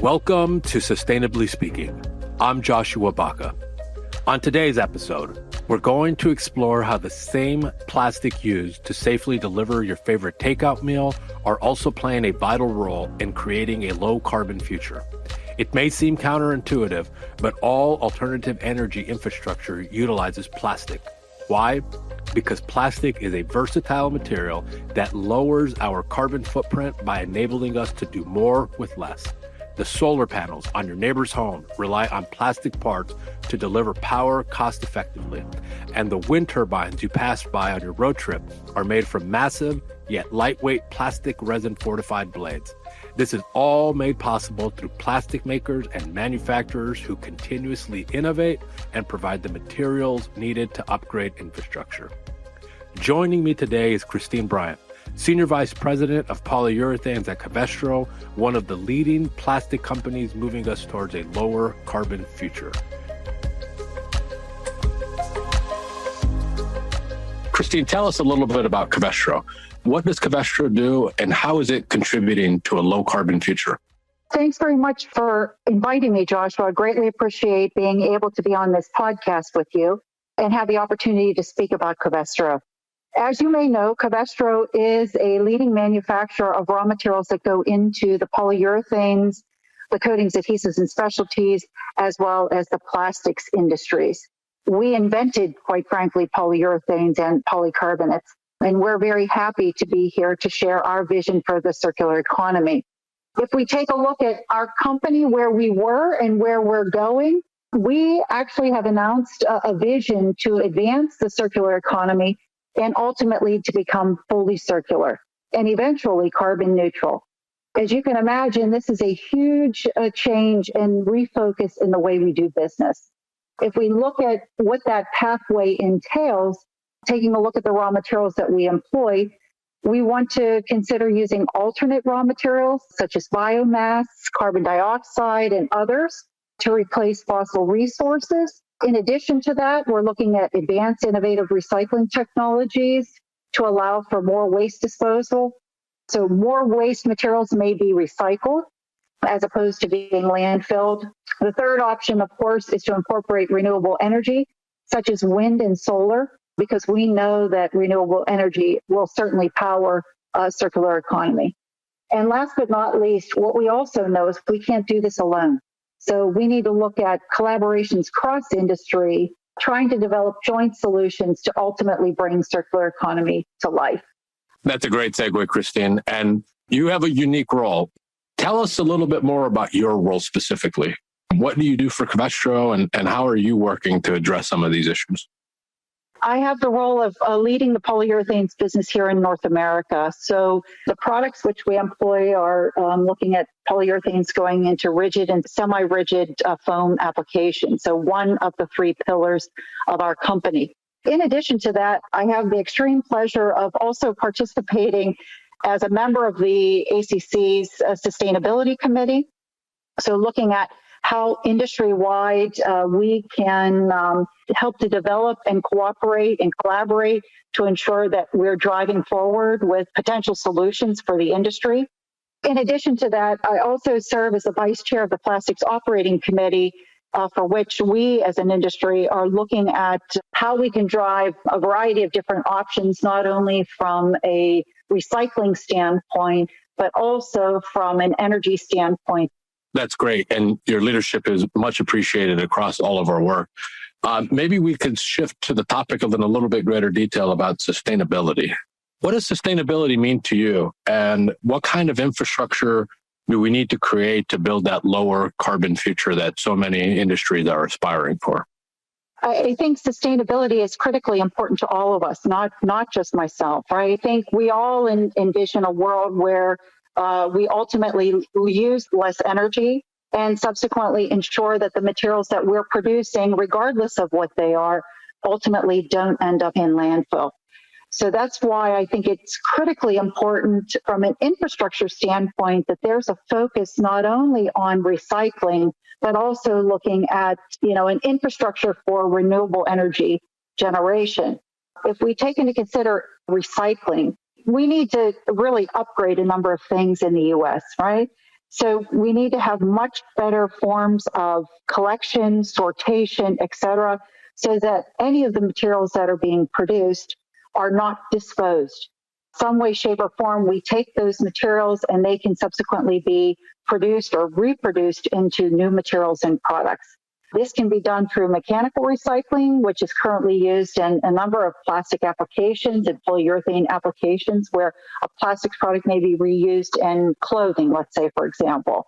Welcome to Sustainably Speaking. I'm Joshua Baca. On today's episode, we're going to explore how the same plastic used to safely deliver your favorite takeout meal are also playing a vital role in creating a low-carbon future. It may seem counterintuitive, but all alternative energy infrastructure utilizes plastic. Why? Because plastic is a versatile material that lowers our carbon footprint by enabling us to do more with less. The solar panels on your neighbor's home rely on plastic parts to deliver power cost effectively. And the wind turbines you pass by on your road trip are made from massive yet lightweight plastic resin fortified blades. This is all made possible through plastic makers and manufacturers who continuously innovate and provide the materials needed to upgrade infrastructure. Joining me today is Bryant, Senior Vice President of Polyurethanes at Covestro, one of the leading plastic companies moving us towards a lower carbon future. Christine, tell us a little bit about Covestro. What does Covestro do and how is it contributing to a low carbon future? Thanks very much for inviting me, Joshua. I greatly appreciate being able to be on this podcast with you and have the opportunity to speak about Covestro. As you may know, Covestro is a leading manufacturer of raw materials that go into the polyurethanes, the coatings, adhesives, and specialties, as well as the plastics industries. We invented, quite frankly, polyurethanes and polycarbonates, and we're very happy to be here to share our vision for the circular economy. If we take a look at our company, where we were and where we're going, we actually have announced a vision to advance the circular economy and ultimately to become fully circular and eventually carbon neutral. As you can imagine, this is a huge change and refocus in the way we do business. If we look at what that pathway entails, taking a look at the raw materials that we employ, we want to consider using alternate raw materials such as biomass, carbon dioxide, and others to replace fossil resources. In addition to that, we're looking at advanced innovative recycling technologies to allow for more waste disposal. So more waste materials may be recycled as opposed to being landfilled. The third option, of course, is to incorporate renewable energy, such as wind and solar, because we know that renewable energy will certainly power a circular economy. And last but not least, what we also know is we can't do this alone. So we need to look at collaborations cross-industry, trying to develop joint solutions to ultimately bring circular economy to life. That's a great segue, Christine. And you have a unique role. Tell us a little bit more about your role specifically. What do you do for Covestro and how are you working to address some of these issues? I have the role of leading the polyurethanes business here in North America. So the products which we employ are looking at polyurethanes going into rigid and semi-rigid foam applications. So one of the three pillars of our company. In addition to that, I have the extreme pleasure of also participating as a member of the ACC's Sustainability Committee. So looking at how industry-wide we can help to develop and cooperate and collaborate to ensure that we're driving forward with potential solutions for the industry. In addition to that, I also serve as the vice chair of the Plastics Operating Committee, for which we as an industry are looking at how we can drive a variety of different options, not only from a recycling standpoint, but also from an energy standpoint. That's great. And your leadership is much appreciated across all of our work. Maybe we could shift to the topic of in a little bit greater detail about sustainability. What does sustainability mean to you? And what kind of infrastructure do we need to create to build that lower carbon future that so many industries are aspiring for? I think sustainability is critically important to all of us, not just myself. Right? I think we all envision a world where we ultimately use less energy and subsequently ensure that the materials that we're producing, regardless of what they are, ultimately don't end up in landfill. So that's why I think it's critically important from an infrastructure standpoint that there's a focus not only on recycling, but also looking at, an infrastructure for renewable energy generation. If we take into consider recycling, we need to really upgrade a number of things in the U.S., right? So we need to have much better forms of collection, sortation, et cetera, so that any of the materials that are being produced are not disposed. Some way, shape, or form, we take those materials and they can subsequently be produced or reproduced into new materials and products. This can be done through mechanical recycling, which is currently used in a number of plastic applications and polyurethane applications where a plastics product may be reused in clothing, let's say, for example.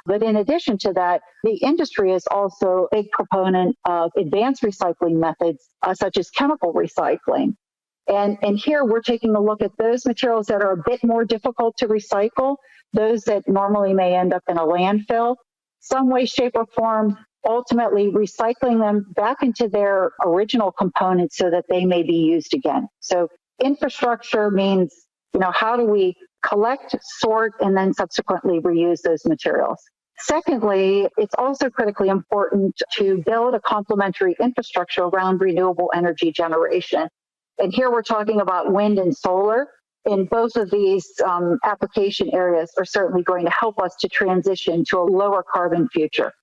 But in addition to that, the industry is also a big proponent of advanced recycling methods, such as chemical recycling. And here we're taking a look at those materials that are a bit more difficult to recycle, those that normally may end up in a landfill, some way, shape, or form, ultimately recycling them back into their original components so that they may be used again. So infrastructure means, how do we collect, sort, and then subsequently reuse those materials? Secondly, it's also critically important to build a complementary infrastructure around renewable energy generation. And here we're talking about wind and solar. And both of these application areas are certainly going to help us to transition to a lower carbon future.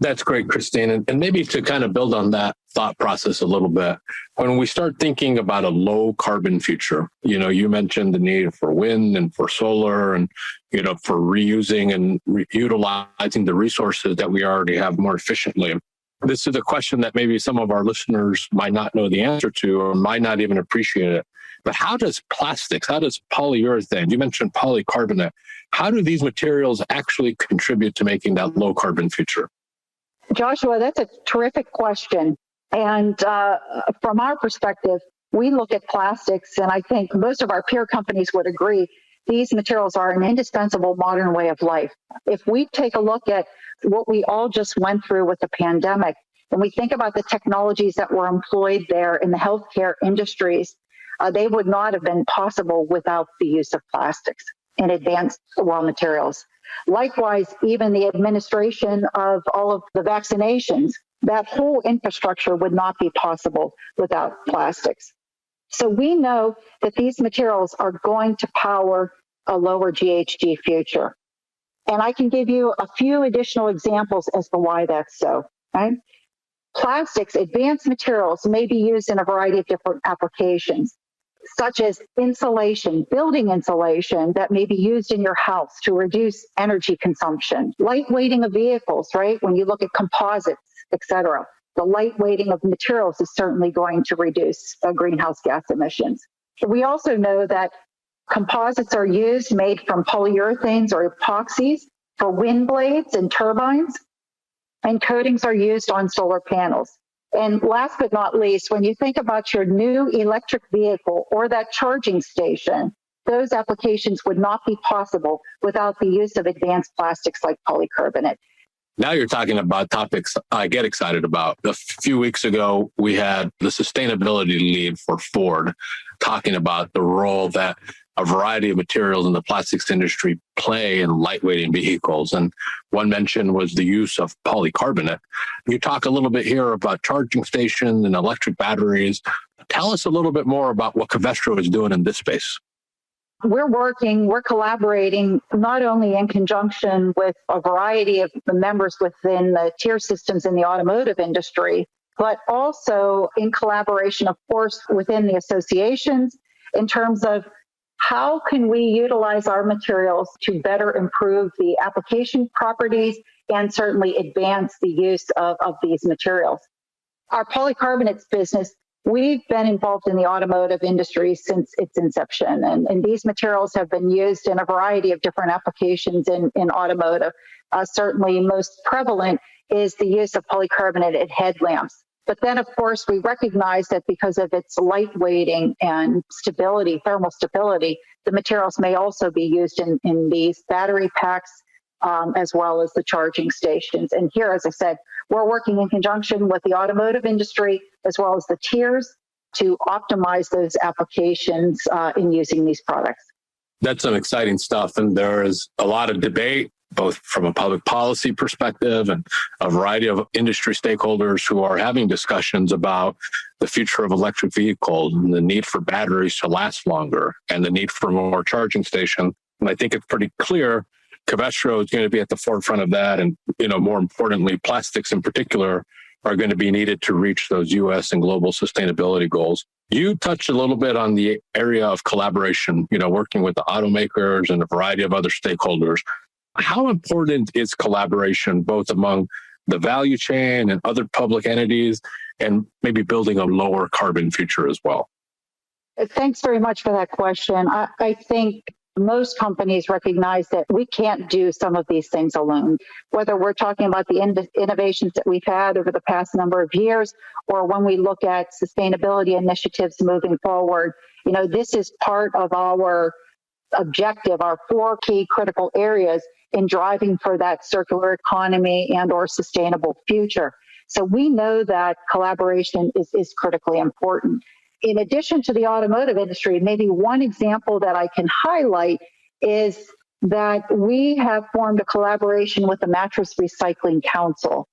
That's great, Christine. And maybe to kind of build on that thought process a little bit, when we start thinking about a low carbon future, you mentioned the need for wind and for solar and, for reusing and utilizing the resources that we already have more efficiently. This is a question that maybe some of our listeners might not know the answer to or might not even appreciate it. But how does polyurethane, you mentioned polycarbonate, how do these materials actually contribute to making that low carbon future? Joshua, that's a terrific question. And from our perspective, we look at plastics, and I think most of our peer companies would agree, these materials are an indispensable modern way of life. If we take a look at what we all just went through with the pandemic, and we think about the technologies that were employed there in the healthcare industries, they would not have been possible without the use of plastics and advanced raw materials. Likewise, even the administration of all of the vaccinations, that whole infrastructure would not be possible without plastics. So we know that these materials are going to power a lower GHG future. And I can give you a few additional examples as to why that's so. Right? Plastics, advanced materials, may be used in a variety of different applications, such as insulation, building insulation that may be used in your house to reduce energy consumption, lightweighting of vehicles, right? When you look at composites, etc., the lightweighting of materials is certainly going to reduce greenhouse gas emissions. We also know that composites are made from polyurethanes or epoxies for wind blades and turbines, and coatings are used on solar panels. And last but not least, when you think about your new electric vehicle or that charging station, those applications would not be possible without the use of advanced plastics like polycarbonate. Now you're talking about topics I get excited about. A few weeks ago, we had the sustainability lead for Ford talking about the role that a variety of materials in the plastics industry play in lightweighting vehicles. And one mention was the use of polycarbonate. You talk a little bit here about charging stations and electric batteries. Tell us a little bit more about what Covestro is doing in this space. We're collaborating not only in conjunction with a variety of the members within the tier systems in the automotive industry, but also in collaboration, of course, within the associations in terms of how can we utilize our materials to better improve the application properties and certainly advance the use of these materials. Our polycarbonates business, we've been involved in the automotive industry since its inception, and these materials have been used in a variety of different applications in automotive. Certainly most prevalent is the use of polycarbonate at headlamps. But then, of course, we recognize that because of its lightweighting and stability, thermal stability, the materials may also be used in these battery packs as well as the charging stations. And here, as I said, we're working in conjunction with the automotive industry as well as the tiers to optimize those applications in using these products. That's some exciting stuff. And there is a lot of debate, both from a public policy perspective and a variety of industry stakeholders who are having discussions about the future of electric vehicles and the need for batteries to last longer and the need for more charging stations. And I think it's pretty clear Covestro is going to be at the forefront of that. And, more importantly, plastics in particular are going to be needed to reach those U.S. and global sustainability goals. You touched a little bit on the area of collaboration, working with the automakers and a variety of other stakeholders. How important is collaboration both among the value chain and other public entities, and maybe building a lower carbon future as well? Thanks very much for that question. I think most companies recognize that we can't do some of these things alone, whether we're talking about the innovations that we've had over the past number of years, or when we look at sustainability initiatives moving forward. This is part of our objective, our 4 key critical areas in driving for that circular economy and or sustainable future. So we know that collaboration is critically important. In addition to the automotive industry, maybe one example that I can highlight is that we have formed a collaboration with the Mattress Recycling Council.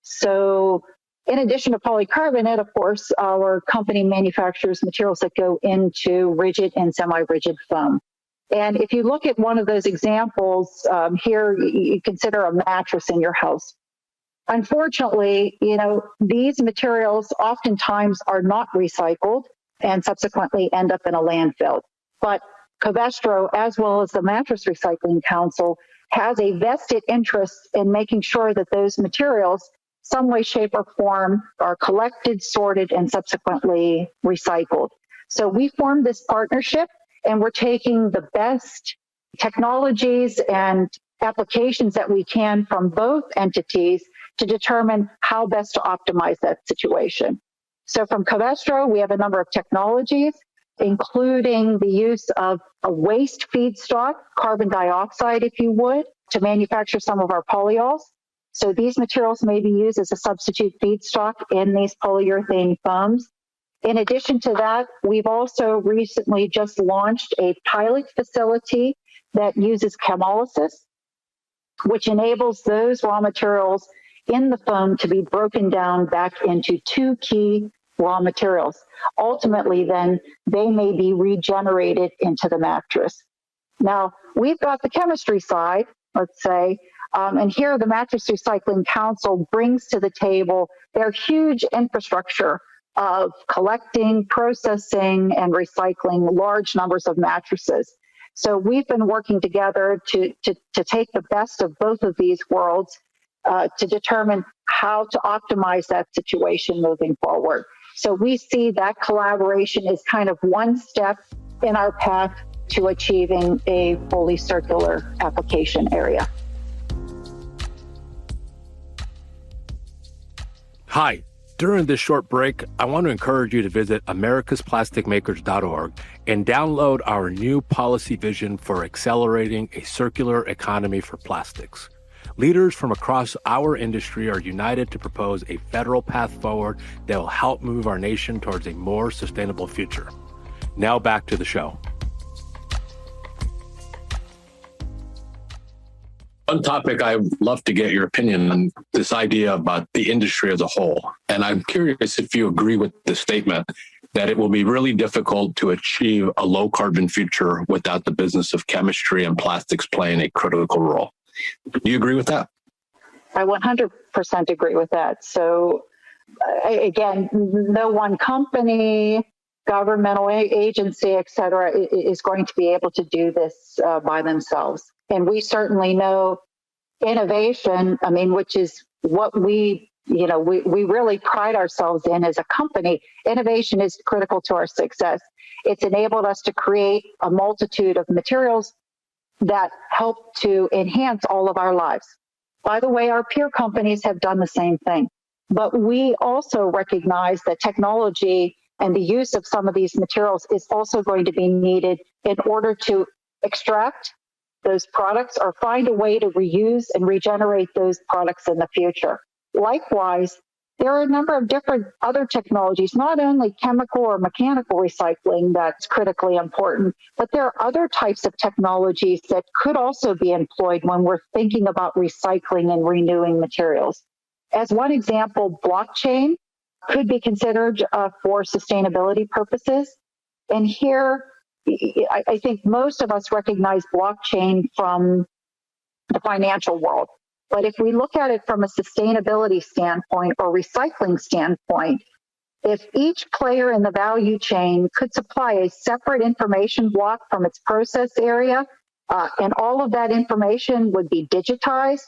So in addition to polycarbonate, of course, our company manufactures materials that go into rigid and semi-rigid foam. And if you look at one of those examples, here you consider a mattress in your house. Unfortunately, these materials oftentimes are not recycled and subsequently end up in a landfill. But Covestro, as well as the Mattress Recycling Council, has a vested interest in making sure that those materials, some way, shape, or form, are collected, sorted, and subsequently recycled. So we formed this partnership, and we're taking the best technologies and applications that we can from both entities to determine how best to optimize that situation. So from Covestro, we have a number of technologies, including the use of a waste feedstock, carbon dioxide, if you would, to manufacture some of our polyols. So these materials may be used as a substitute feedstock in these polyurethane foams. In addition to that, we've also recently just launched a pilot facility that uses chemolysis, which enables those raw materials in the foam to be broken down back into 2 key raw materials. Ultimately, then, they may be regenerated into the mattress. Now, we've got the chemistry side, let's say, and here the Mattress Recycling Council brings to the table their huge infrastructure of collecting, processing, and recycling large numbers of mattresses. So we've been working together to take the best of both of these worlds to determine how to optimize that situation moving forward. So we see that collaboration is kind of one step in our path to achieving a fully circular application area. Hi. During this short break, I want to encourage you to visit americasplasticmakers.org and download our new policy vision for accelerating a circular economy for plastics. Leaders from across our industry are united to propose a federal path forward that will help move our nation towards a more sustainable future. Now back to the show. One topic I'd love to get your opinion on, this idea about the industry as a whole. And I'm curious if you agree with the statement that it will be really difficult to achieve a low carbon future without the business of chemistry and plastics playing a critical role. Do you agree with that? I 100% agree with that. So again, no one company, governmental agency, et cetera, is going to be able to do this by themselves. And we certainly know innovation, which is what we really pride ourselves in as a company. Innovation is critical to our success. It's enabled us to create a multitude of materials that help to enhance all of our lives. By the way, our peer companies have done the same thing. But we also recognize that technology and the use of some of these materials is also going to be needed in order to extract those products or find a way to reuse and regenerate those products in the future. Likewise, there are a number of different other technologies, not only chemical or mechanical recycling that's critically important, but there are other types of technologies that could also be employed when we're thinking about recycling and renewing materials. As one example, blockchain could be considered for sustainability purposes. And here, I think most of us recognize blockchain from the financial world. But if we look at it from a sustainability standpoint or recycling standpoint, if each player in the value chain could supply a separate information block from its process area, and all of that information would be digitized,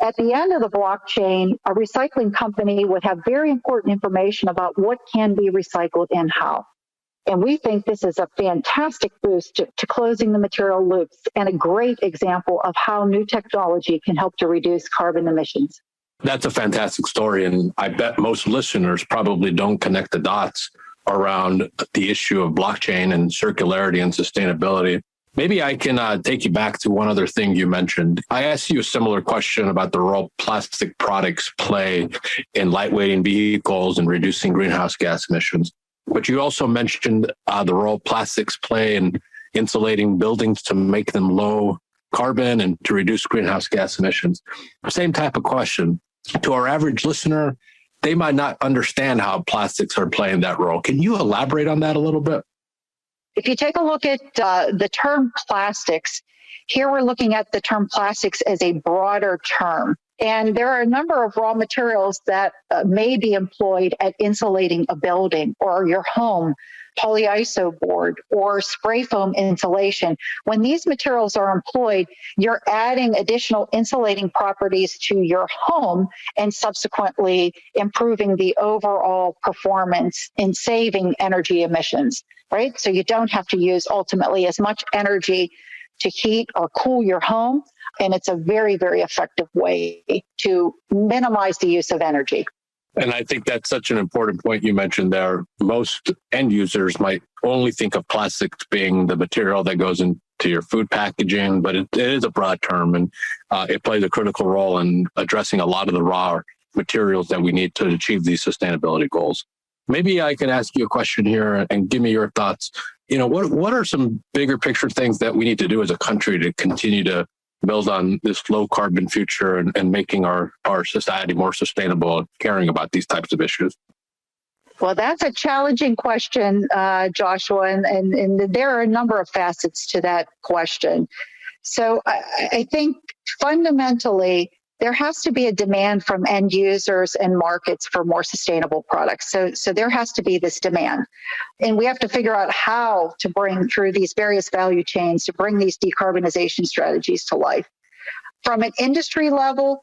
at the end of the blockchain, a recycling company would have very important information about what can be recycled and how. And we think this is a fantastic boost to closing the material loops and a great example of how new technology can help to reduce carbon emissions. That's a fantastic story. And I bet most listeners probably don't connect the dots around the issue of blockchain and circularity and sustainability. Maybe I can take you back to one other thing you mentioned. I asked you a similar question about the role plastic products play in lightweighting vehicles and reducing greenhouse gas emissions. But you also mentioned the role plastics play in insulating buildings to make them low carbon and to reduce greenhouse gas emissions. Same type of question. To our average listener, they might not understand how plastics are playing that role. Can you elaborate on that a little bit? If you take a look at the term plastics, here we're looking at the term plastics as a broader term. And there are a number of raw materials that may be employed at insulating a building or your home, polyiso board or spray foam insulation. When these materials are employed, you're adding additional insulating properties to your home and subsequently improving the overall performance in saving energy emissions, right? So you don't have to use ultimately as much energy to heat or cool your home. And it's a very, very effective way to minimize the use of energy. And I think that's such an important point you mentioned there. Most end users might only think of plastics being the material that goes into your food packaging, but it is a broad term, and it plays a critical role in addressing a lot of the raw materials that we need to achieve these sustainability goals. Maybe I can ask you a question here and give me your thoughts. You know, what are some bigger picture things that we need to do as a country to continue to build on this low carbon future and making our society more sustainable and caring about these types of issues? Well, that's a challenging question, Joshua, and there are a number of facets to that question. So I think fundamentally, there has to be a demand from end users and markets for more sustainable products. So there has to be this demand. And we have to figure out how to bring through these various value chains to bring these decarbonization strategies to life. From an industry level,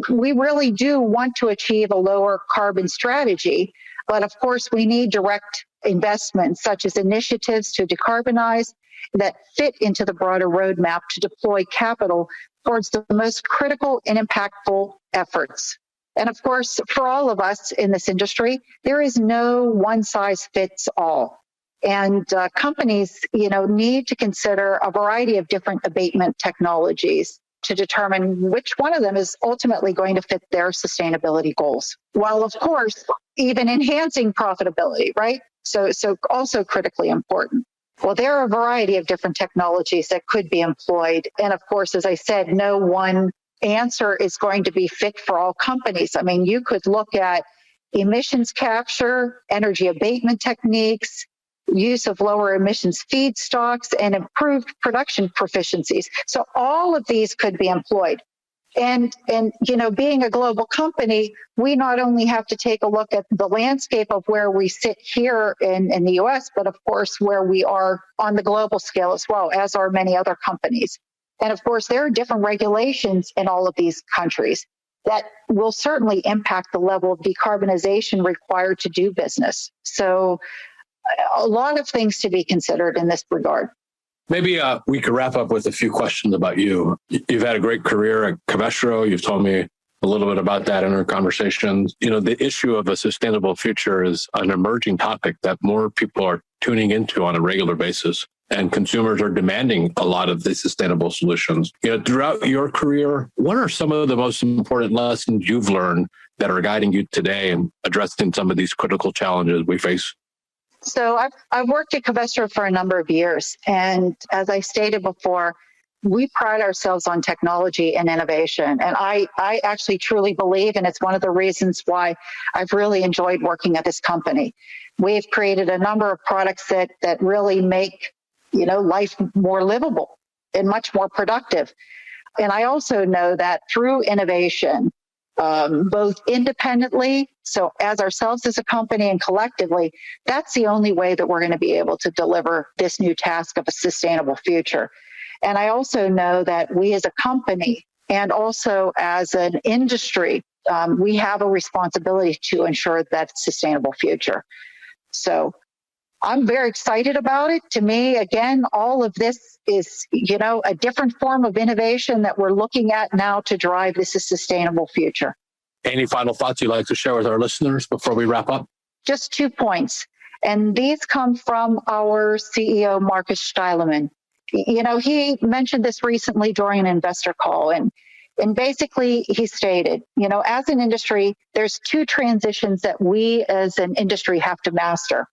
we really do want to achieve a lower carbon strategy. But of course, we need direct investments such as initiatives to decarbonize that fit into the broader roadmap to deploy capital towards the most critical and impactful efforts. And of course, for all of us in this industry, there is no one size fits all. And companies, need to consider a variety of different abatement technologies to determine which one of them is ultimately going to fit their sustainability goals. While, of course, even enhancing profitability, right? So also critically important. Well, there are a variety of different technologies that could be employed. And of course, as I said, no one answer is going to be fit for all companies. I mean, you could look at emissions capture, energy abatement techniques, use of lower emissions feedstocks, and improved production proficiencies. So all of these could be employed. And being a global company, we not only have to take a look at the landscape of where we sit here in the U.S., but of course where we are on the global scale as well, as are many other companies. And of course, there are different regulations in all of these countries that will certainly impact the level of decarbonization required to do business. So a lot of things to be considered in this regard. Maybe we could wrap up with a few questions about you. You've had a great career at Covestro. You've told me a little bit about that in our conversations. The issue of a sustainable future is an emerging topic that more people are tuning into on a regular basis, and consumers are demanding a lot of the sustainable solutions. Throughout your career, what are some of the most important lessons you've learned that are guiding you today and addressing some of these critical challenges we face? So I've worked at Covestro for a number of years. And as I stated before, we pride ourselves on technology and innovation. And I actually truly believe, and it's one of the reasons why I've really enjoyed working at this company. We've created a number of products that really make, life more livable and much more productive. And I also know that through innovation, both independently, so as ourselves as a company and collectively, that's the only way that we're going to be able to deliver this new task of a sustainable future. And I also know that we as a company and also as an industry, we have a responsibility to ensure that sustainable future. So I'm very excited about it. To me, again, all of this is, a different form of innovation that we're looking at now to drive this sustainable future. Any final thoughts you'd like to share with our listeners before we wrap up? Just 2 points. And these come from our CEO, Marcus Steilemann. He mentioned this recently during an investor call. And basically, he stated, as an industry, there's 2 transitions that we as an industry have to master.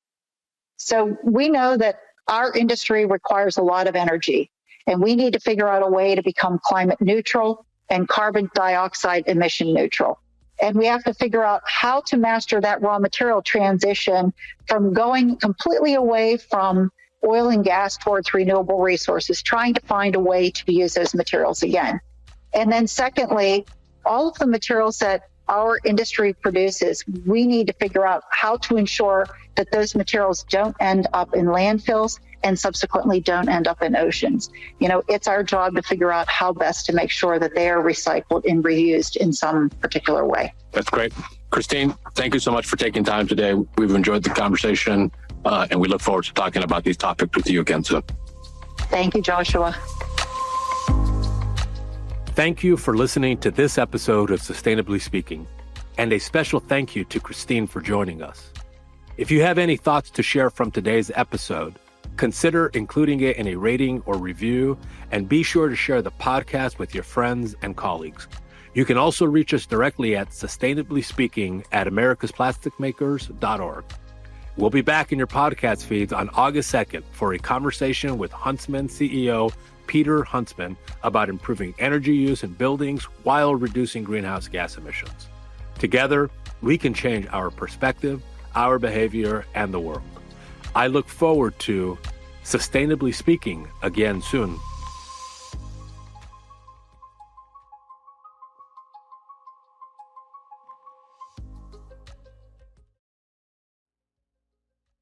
So we know that our industry requires a lot of energy, and we need to figure out a way to become climate neutral and carbon dioxide emission neutral. And we have to figure out how to master that raw material transition from going completely away from oil and gas towards renewable resources, trying to find a way to use those materials again. And then secondly, all of the materials that our industry produces, we need to figure out how to ensure that those materials don't end up in landfills and subsequently don't end up in oceans. It's our job to figure out how best to make sure that they are recycled and reused in some particular way. That's great. Christine, thank you so much for taking time today. We've enjoyed the conversation, and we look forward to talking about these topics with you again soon. Thank you, Joshua. Thank you for listening to this episode of Sustainably Speaking, and a special thank you to Christine for joining us. If you have any thoughts to share from today's episode, consider including it in a rating or review, and be sure to share the podcast with your friends and colleagues. You can also reach us directly at sustainablyspeaking@americasplasticmakers.org. We'll be back in your podcast feeds on August 2nd for a conversation with Huntsman CEO Peter Huntsman about improving energy use in buildings while reducing greenhouse gas emissions. Together, we can change our perspective, our behavior, and the world. I look forward to Sustainably Speaking again soon.